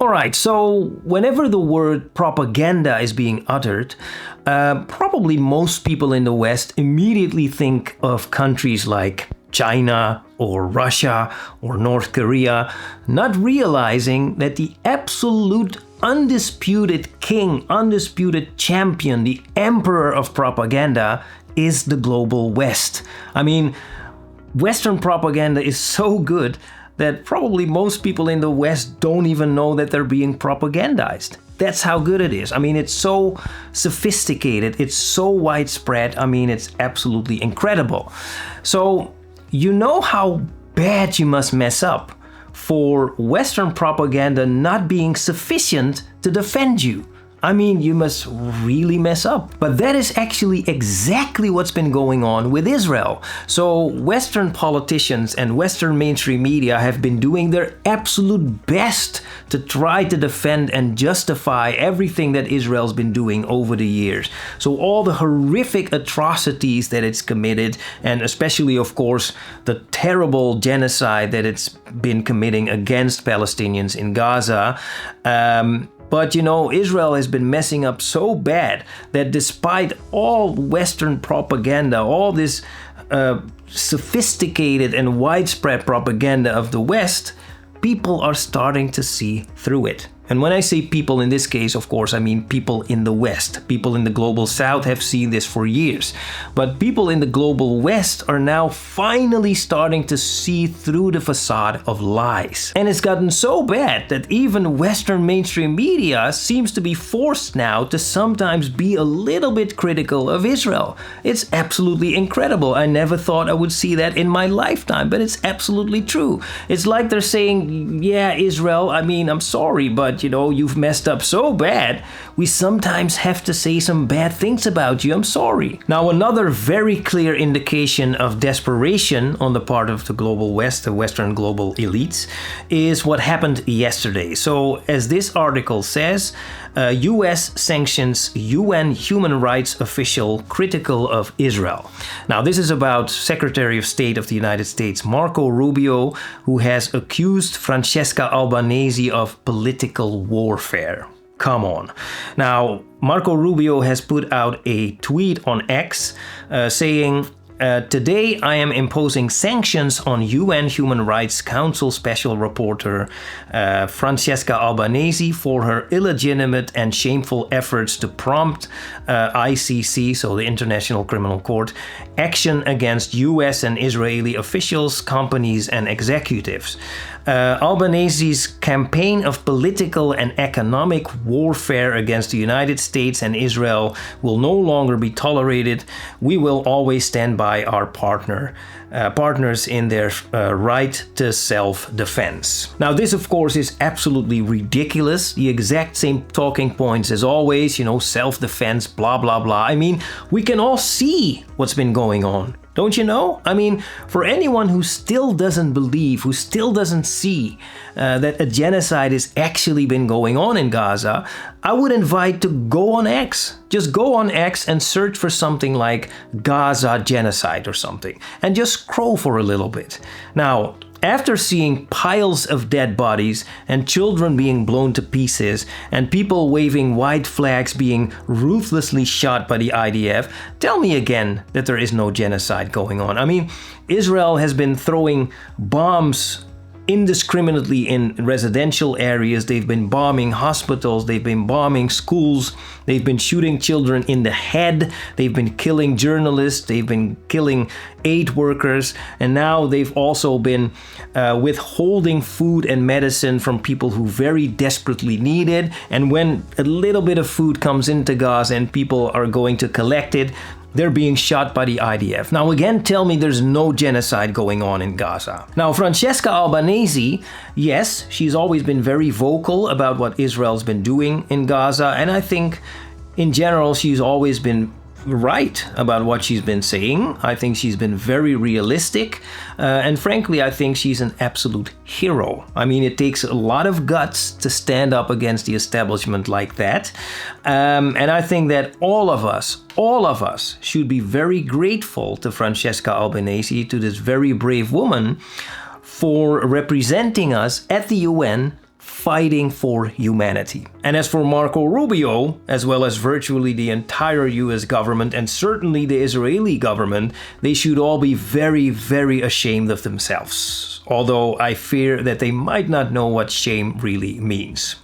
All right, so whenever the word propaganda is being uttered, probably most people in the West immediately think of countries like China or Russia or North Korea, not realizing that the absolute undisputed king, undisputed champion, the emperor of propaganda is the global West. I mean, Western propaganda is so good that probably most people in the West don't even know that they're being propagandized. That's how good it is. I mean, it's so sophisticated, it's so widespread. I mean, it's absolutely incredible. So, you know how bad you must mess up for Western propaganda not being sufficient to defend you. I mean, you must really mess up. But that is actually exactly what's been going on with Israel. So Western politicians and Western mainstream media have been doing their absolute best to try to defend and justify everything that Israel's been doing over the years. So all the horrific atrocities that it's committed, and especially, of course, the terrible genocide that it's been committing against Palestinians in Gaza. But you know, Israel has been messing up so bad that despite all Western propaganda, all this sophisticated and widespread propaganda of the West, people are starting to see through it. And when I say people in this case, of course, I mean people in the West. People in the global South have seen this for years. But people in the global West are now finally starting to see through the facade of lies. And it's gotten so bad that even Western mainstream media seems to be forced now to sometimes be a little bit critical of Israel. It's absolutely incredible. I never thought I would see that in my lifetime, but it's absolutely true. It's like they're saying, yeah, Israel, I mean, I'm sorry, but you know, you've messed up so bad, we sometimes have to say some bad things about you. I'm sorry. Now, another very clear indication of desperation on the part of the global West, the Western global elites, is what happened yesterday. So, as this article says, US sanctions UN human rights official critical of Israel. Now, this is about Secretary of State of the United States Marco Rubio, who has accused Francesca Albanese of political warfare. Come on. Now, Marco Rubio has put out a tweet on X saying, today I am imposing sanctions on UN Human Rights Council Special Rapporteur Francesca Albanese for her illegitimate and shameful efforts to prompt ICC, so the International Criminal Court, action against US and Israeli officials, companies and executives. Albanese's campaign of political and economic warfare against the United States and Israel will no longer be tolerated. We will always stand by our partners in their right to self-defense. Now, this, of course, is absolutely ridiculous. The exact same talking points as always, you know, self-defense, blah, blah, blah. I mean, we can all see what's been going on. Don't you know? I mean, for anyone who still doesn't believe, who still doesn't see that a genocide has actually been going on in Gaza, I would invite to go on X. Just go on X and search for something like Gaza genocide or something, and just scroll for a little bit. Now, after seeing piles of dead bodies and children being blown to pieces and people waving white flags being ruthlessly shot by the IDF, tell me again that there is no genocide going on. I mean, Israel has been throwing bombs indiscriminately in residential areas. They've been bombing hospitals, they've been bombing schools, they've been shooting children in the head, they've been killing journalists, they've been killing aid workers, and now they've also been withholding food and medicine from people who very desperately need it. And when a little bit of food comes into Gaza and people are going to collect it, they're being shot by the IDF. Now again, tell me there's no genocide going on in Gaza. Now, Francesca Albanese, yes, she's always been very vocal about what Israel's been doing in Gaza, and I think in general she's always been right about what she's been saying. I think she's been very realistic, and frankly, I think she's an absolute hero. I mean, it takes a lot of guts to stand up against the establishment like that, and I think that all of us should be very grateful to Francesca Albanese, to this very brave woman, for representing us at the UN fighting for humanity. And as for Marco Rubio, as well as virtually the entire US government and certainly the Israeli government, they should all be very, very ashamed of themselves. Although I fear that they might not know what shame really means.